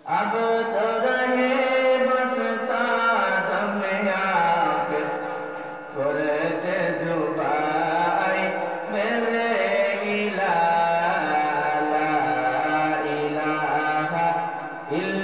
अब तो रहे बसता दम आखिर कुरते जुबाई मेरे इला ला इलाहा इल्ला